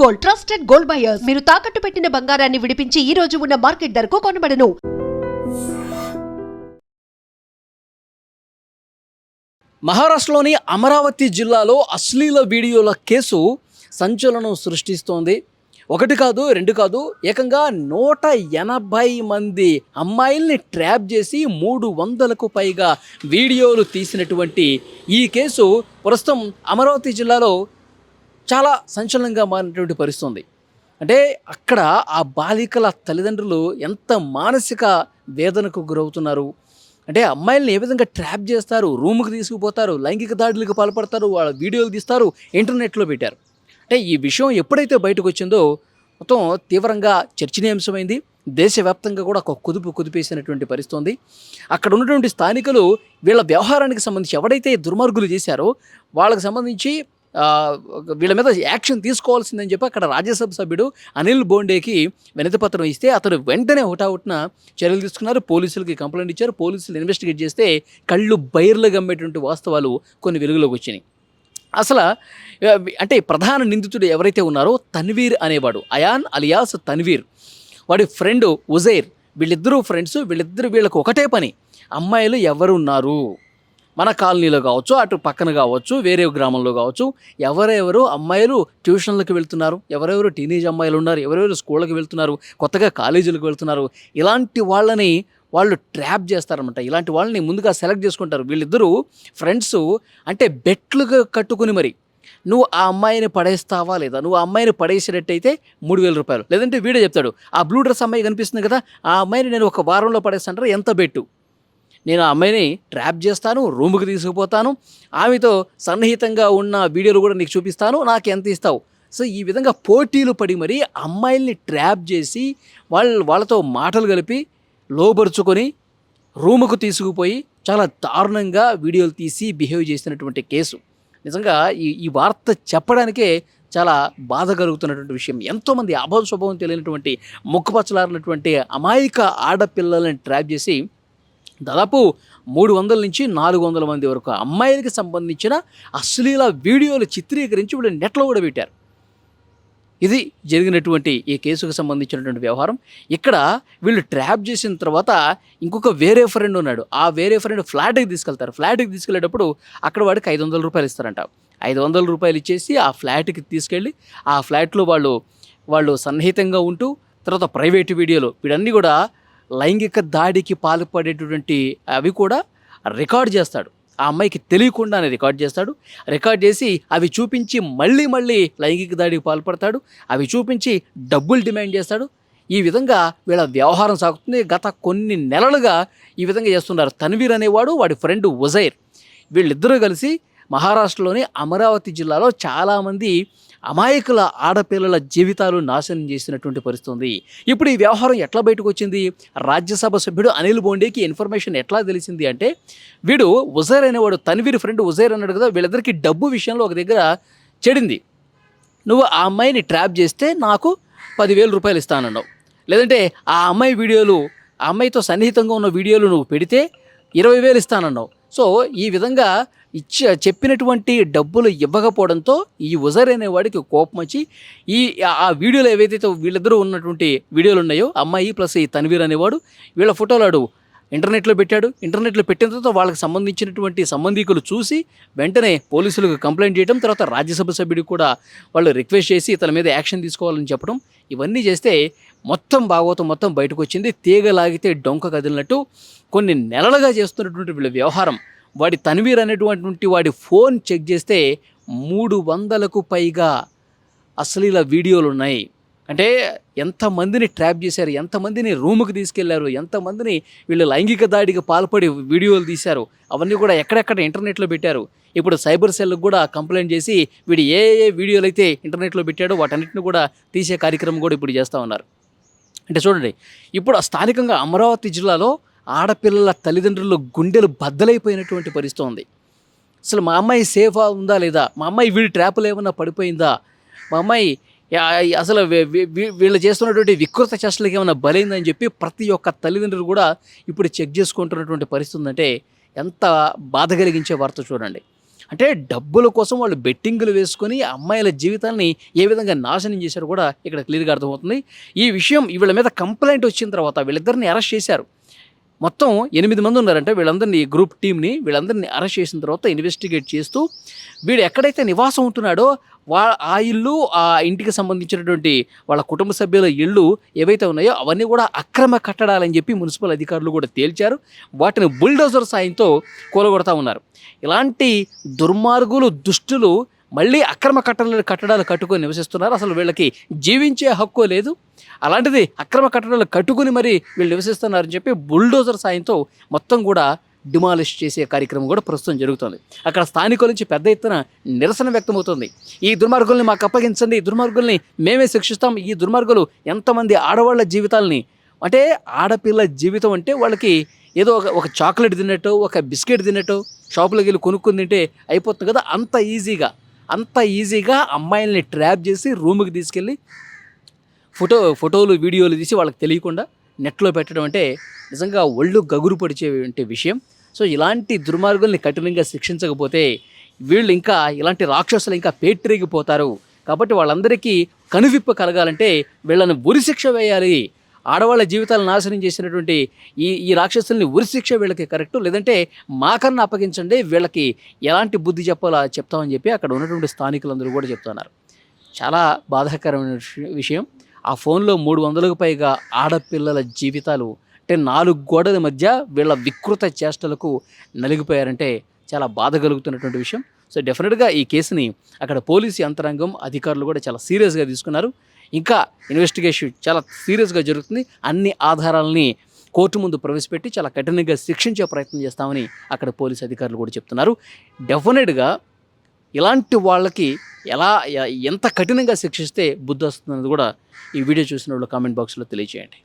Gold, trusted gold buyers. మీరు తాకట్టు పెట్టిన బంగారాన్ని విడిపించి ఈ రోజు ఉన్న మార్కెట్ ధరకు కొనబడను. మహారాష్ట్రలోని అమరావతి జిల్లాలో అశ్లీల వీడియోల కేసు సంచలనం సృష్టిస్తోంది. ఒకటి కాదు, రెండు కాదు, ఏకంగా 180 మంది అమ్మాయిల్ని ట్రాప్ చేసి 300కు పైగా వీడియోలు తీసినటువంటి ఈ కేసు ప్రస్తుతం అమరావతి జిల్లాలో చాలా సంచలనంగా మారినటువంటి పరిస్థితుంది. అంటే అక్కడ ఆ బాలికల తల్లిదండ్రులు ఎంత మానసిక వేదనకు గురవుతున్నారు. అంటే అమ్మాయిల్ని ఏ విధంగా ట్రాప్ చేస్తారు, రూమ్కి తీసుకుపోతారు, లైంగిక దాడులకు పాల్పడతారు, వాళ్ళ వీడియోలు తీస్తారు, ఇంటర్నెట్లో పెట్టారు. అంటే ఈ విషయం ఎప్పుడైతే బయటకు వచ్చిందో మొత్తం తీవ్రంగా చర్చనీయాంశమైంది. దేశవ్యాప్తంగా కూడా ఒక కుదిపేసినటువంటి పరిస్థితి ఉంది. అక్కడ ఉన్నటువంటి స్థానికులు వీళ్ళ వ్యవహారానికి సంబంధించి ఎవడైతే దుర్మార్గులు చేశారో వాళ్ళకి సంబంధించి వీళ్ళ మీద యాక్షన్ తీసుకోవాల్సిందని చెప్పి అక్కడ రాజ్యసభ సభ్యుడు అనిల్ బోండేకి వినతిపత్రం ఇస్తే అతను వెంటనే హుటాహుటిన చర్యలు తీసుకున్నారు. పోలీసులకి కంప్లైంట్ ఇచ్చారు. పోలీసులు ఇన్వెస్టిగేట్ చేస్తే కళ్ళు బైర్లు గమ్మేటువంటి వాస్తవాలు కొన్ని వెలుగులోకి వచ్చినాయి. అసలు అంటే ప్రధాన నిందితుడు ఎవరైతే ఉన్నారో తన్వీర్ అనేవాడు, అయాన్ అలియాస్ తన్వీర్, వాడి ఫ్రెండ్ ఉజైర్, వీళ్ళిద్దరూ ఫ్రెండ్స్. వీళ్ళకు ఒకటే పని, అమ్మాయిలు ఎవరున్నారు మన కాలనీలో కావచ్చు, అటు పక్కన కావచ్చు, వేరే గ్రామంలో కావచ్చు, ఎవరెవరు అమ్మాయిలు ట్యూషన్లకు వెళ్తున్నారు, ఎవరెవరు టీనేజ్ అమ్మాయిలు ఉన్నారు, ఎవరెవరు స్కూళ్ళకి వెళ్తున్నారు, కొత్తగా కాలేజీలకు వెళ్తున్నారు, ఇలాంటి వాళ్ళని వాళ్ళు ట్రాప్ చేస్తారనమాట. ఇలాంటి వాళ్ళని ముందుగా సెలెక్ట్ చేసుకుంటారు. వీళ్ళిద్దరూ ఫ్రెండ్స్ అంటే బెట్లు కట్టుకుని మరి నువ్వు ఆ అమ్మాయిని పడేస్తావా లేదా, నువ్వు ఆ అమ్మాయిని పడేసినట్టయితే 3000 రూపాయలు, లేదంటే వీడే చెప్తాడు ఆ బ్లూ డ్రెస్ అమ్మాయి కనిపిస్తుంది కదా, ఆ అమ్మాయిని నేను ఒక వారంలో పడేస్తానంటారా, ఎంత బెట్టు, నేను ఆ అమ్మాయిని ట్రాప్ చేస్తాను, రూమ్కి తీసుకుపోతాను, ఆమెతో సన్నిహితంగా ఉన్న వీడియోలు కూడా నీకు చూపిస్తాను, నాకు ఎంత ఇస్తావు. సో ఈ విధంగా పోటీలు పడి మరి అమ్మాయిల్ని ట్రాప్ చేసి వాళ్ళతో మాటలు కలిపి లోబరుచుకొని రూముకు తీసుకుపోయి చాలా దారుణంగా వీడియోలు తీసి బిహేవ్ చేసినటువంటి కేసు. నిజంగా ఈ వార్త చెప్పడానికే చాలా బాధ కలుగుతున్నటువంటి విషయం. ఎంతోమంది అభావ స్వభావం తెలియనటువంటి ముక్కుపచ్చలారినటువంటి అమాయక ఆడపిల్లలని ట్రాప్ చేసి దాదాపు 300 నుంచి 400 మంది వరకు అమ్మాయిలకి సంబంధించిన అశ్లీల వీడియోలు చిత్రీకరించి వీళ్ళు నెట్లో కూడా పెట్టారు. ఇది జరిగినటువంటి ఈ కేసుకు సంబంధించినటువంటి వ్యవహారం. ఇక్కడ వీళ్ళు ట్రాప్ చేసిన తర్వాత ఇంకొక వేరే ఫ్రెండ్ ఉన్నాడు. ఆ వేరే ఫ్రెండ్ ఫ్లాట్కి తీసుకెళ్తారు. ఫ్లాట్కి తీసుకెళ్ళేటప్పుడు అక్కడ వాడికి 500 రూపాయలు ఇస్తారంట. 500 రూపాయలు ఇచ్చేసి ఆ ఫ్లాట్కి తీసుకెళ్ళి ఆ ఫ్లాట్లో వాళ్ళు సన్నిహితంగా ఉంటూ తర్వాత ప్రైవేట్ వీడియోలు వీడన్నీ కూడా లైంగిక దాడికి పాల్పడేటటువంటి అవి కూడా రికార్డ్ చేస్తాడు. ఆ అమ్మాయికి తెలియకుండానే రికార్డ్ చేస్తాడు. రికార్డ్ చేసి అవి చూపించి మళ్ళీ లైంగిక దాడికి పాల్పడతాడు. అవి చూపించి డబ్బులు డిమాండ్ చేస్తాడు. ఈ విధంగా వీళ్ళ వ్యవహారం సాగుతుంది. గత కొన్ని నెలలుగా ఈ విధంగా చేస్తున్నారు. తన్వీర్ అనేవాడు, వాడి ఫ్రెండ్ ఉజైర్, వీళ్ళిద్దరూ కలిసి మహారాష్ట్రలోని అమరావతి జిల్లాలో చాలామంది అమాయకుల ఆడపిల్లల జీవితాలు నాశనం చేసినటువంటి పరిస్థితి ఉంది. ఇప్పుడు ఈ వ్యవహారం ఎట్లా బయటకు వచ్చింది? రాజ్యసభ సభ్యుడు అనిల్ బోండేకి ఇన్ఫర్మేషన్ ఎట్లా తెలిసింది అంటే, వీడు ఉజైర్ అనేవాడు, తన్వీర్ ఫ్రెండ్ ఉజైర్ అన్నాడు కదా, వీళ్ళిద్దరికి డబ్బు విషయంలో ఒక దగ్గర చెడింది. నువ్వు ఆ అమ్మాయిని ట్రాప్ చేస్తే నాకు 10,000 రూపాయలు ఇస్తానన్నావు, లేదంటే ఆ అమ్మాయి వీడియోలు, ఆ అమ్మాయితో సన్నిహితంగా ఉన్న వీడియోలు నువ్వు పెడితే 20,000 ఇస్తానన్నావు. సో ఈ విధంగా చెప్పినటువంటి డబ్బులు ఇవ్వకపోవడంతో ఈ ఉజైర్ అనేవాడికి కోపం వచ్చి ఆ వీడియోలు ఏవైతే వీళ్ళిద్దరూ ఉన్నటువంటి వీడియోలు ఉన్నాయో, అమ్మాయి ప్లస్ ఈ తన్వీర్ అనేవాడు, వీళ్ళ ఫోటోలు ఇంటర్నెట్లో పెట్టాడు. ఇంటర్నెట్లో పెట్టిన తర్వాత వాళ్ళకి సంబంధించినటువంటి సంబంధికులు చూసి వెంటనే పోలీసులకు కంప్లైంట్ చేయడం, తర్వాత రాజ్యసభ సభ్యుడికి కూడా వాళ్ళు రిక్వెస్ట్ చేసి తన మీద యాక్షన్ తీసుకోవాలని చెప్పడం, ఇవన్నీ చేస్తే భాగవతం మొత్తం బయటకు వచ్చింది. తీగ లాగితే డొంక కదిలినట్టు కొన్ని నెలలుగా చేస్తున్నటువంటి వీళ్ళ వ్యవహారం. వాడి తన్వీర్ అనేటువంటి వాడి ఫోన్ చెక్ చేస్తే 300కు పైగా అశ్లీల వీడియోలు ఉన్నాయి. అంటే ఎంతమందిని ట్రాప్ చేశారు, ఎంతమందిని రూముకి తీసుకెళ్లారు, ఎంతమందిని వీళ్ళు లైంగిక దాడికి పాల్పడి వీడియోలు తీశారు, అవన్నీ కూడా ఎక్కడెక్కడ ఇంటర్నెట్లో పెట్టారు. ఇప్పుడు సైబర్ సెల్కి కూడా కంప్లైంట్ చేసి వీడు ఏ వీడియోలు అయితే ఇంటర్నెట్లో పెట్టాడో వాటన్నిటిని కూడా తీసే కార్యక్రమం కూడా ఇప్పుడు చేస్తూ ఉన్నారు. అంటే చూడండి, ఇప్పుడు స్థానికంగా అమరావతి జిల్లాలో ఆడపిల్లల తల్లిదండ్రులు గుండెలు బద్దలైపోయినటువంటి పరిస్థితి ఉంది. అసలు మా అమ్మాయి సేఫా ఉందా లేదా, మా అమ్మాయి వీడి ట్రాపులు ఏమన్నా పడిపోయిందా, మా అమ్మాయి అసలు వీళ్ళు చేస్తున్నటువంటి వికృత చేష్టలకి ఏమైనా బలైందని చెప్పి ప్రతి ఒక్క తల్లిదండ్రులు కూడా ఇప్పుడు చెక్ చేసుకుంటున్నటువంటి పరిస్థితి ఉందంటే ఎంత బాధ కలిగించే వార్త చూడండి. అంటే డబ్బుల కోసం వాళ్ళు బెట్టింగులు వేసుకొని అమ్మాయిల జీవితాన్ని ఏ విధంగా నాశనం చేశారో కూడా ఇక్కడ క్లియర్గా అర్థమవుతుంది. ఈ విషయం వీళ్ళ మీద కంప్లైంట్ వచ్చిన తర్వాత వీళ్ళిద్దరిని అరెస్ట్ చేశారు. మొత్తం 8 మంది ఉన్నారంటే వీళ్ళందరినీ గ్రూప్ టీమ్ని వీళ్ళందరినీ అరెస్ట్ చేసిన తర్వాత ఇన్వెస్టిగేట్ చేస్తూ వీడు ఎక్కడైతే నివాసం ఉంటున్నాడో ఆ ఇల్లు, ఆ ఇంటికి సంబంధించినటువంటి వాళ్ళ కుటుంబ సభ్యుల ఇళ్ళు ఏవైతే ఉన్నాయో అవన్నీ కూడా అక్రమ కట్టడాలని చెప్పి మున్సిపల్ అధికారులు కూడా తేల్చారు. వాటిని బుల్డోజర్ సాయంతో కూలగొడతా ఉన్నారు. ఇలాంటి దుర్మార్గులు, దుష్టులు మళ్ళీ అక్రమ కట్టడాలు కట్టుకొని నివసిస్తున్నారు. అసలు వీళ్ళకి జీవించే హక్కు లేదు. అలాంటిది అక్రమ కట్టడాలు కట్టుకుని మరి వీళ్ళు నివసిస్తున్నారని చెప్పి బుల్డోజర్ సాయంతో మొత్తం కూడా డిమాలిష్ చేసే కార్యక్రమం కూడా ప్రస్తుతం జరుగుతుంది. అక్కడ స్థానికుల నుంచి పెద్ద ఎత్తున నిరసన వ్యక్తమవుతుంది. ఈ దుర్మార్గుల్ని మాకు అప్పగించండి, ఈ దుర్మార్గుల్ని మేమే శిక్షిస్తాం, ఈ దుర్మార్గులు ఎంతమంది ఆడవాళ్ళ జీవితాలని, అంటే ఆడపిల్ల జీవితం అంటే వాళ్ళకి ఏదో ఒక చాక్లెట్ తిన్నట్టు, ఒక బిస్కెట్ తిన్నట్టు షాపులోకి వెళ్ళి కొనుక్కుని తింటే అయిపోతుంది కదా, అంత ఈజీగా అమ్మాయిల్ని ట్రాప్ చేసి రూమ్కి తీసుకెళ్ళి ఫోటోలు వీడియోలు తీసి వాళ్ళకి తెలియకుండా నెట్లో పెట్టడం అంటే నిజంగా ఒళ్ళు గగురు పడిచేటువంటి విషయం. సో ఇలాంటి దుర్మార్గుల్ని కఠినంగా శిక్షించకపోతే వీళ్ళు ఇంకా ఇలాంటి రాక్షసులు ఇంకా పేటరేగిపోతారు. కాబట్టి వాళ్ళందరికీ కనువిప్పు కలగాలంటే వీళ్ళని ఉరిశిక్ష వేయాలి. ఆడవాళ్ళ జీవితాలను నాశనం చేసినటువంటి ఈ రాక్షసుల్ని ఉరిశిక్ష వీళ్ళకి కరెక్టు, లేదంటే మాకన్నా అప్పగించండి, వీళ్ళకి ఎలాంటి బుద్ధి చెప్పాలో చెప్తామని చెప్పి అక్కడ ఉన్నటువంటి స్థానికులందరూ కూడా చెప్తున్నారు. చాలా బాధాకరమైన విషయం. ఆ ఫోన్లో 300కు పైగా ఆడపిల్లల జీవితాలు అంటే 4 గోడల మధ్య వీళ్ళ వికృత చేష్టలకు నలిగిపోయారంటే చాలా బాధ కలుగుతున్నటువంటి విషయం. సో డెఫినెట్గా ఈ కేసుని అక్కడ పోలీసు యంత్రాంగం, అధికారులు కూడా చాలా సీరియస్గా తీసుకున్నారు. ఇంకా ఇన్వెస్టిగేషన్ చాలా సీరియస్గా జరుగుతుంది. అన్ని ఆధారాలని కోర్టు ముందు ప్రవేశపెట్టి చాలా కఠినంగా శిక్షించే ప్రయత్నం చేస్తామని అక్కడ పోలీసు అధికారులు కూడా చెప్తున్నారు. డెఫినెట్గా ఇలాంటి వాళ్ళకి ఎంత కఠినంగా శిక్షిస్తే బుద్ధి వస్తుందన్నది కూడా ఈ వీడియో చూసిన వాళ్ళు కామెంట్ బాక్స్లో తెలియజేయండి.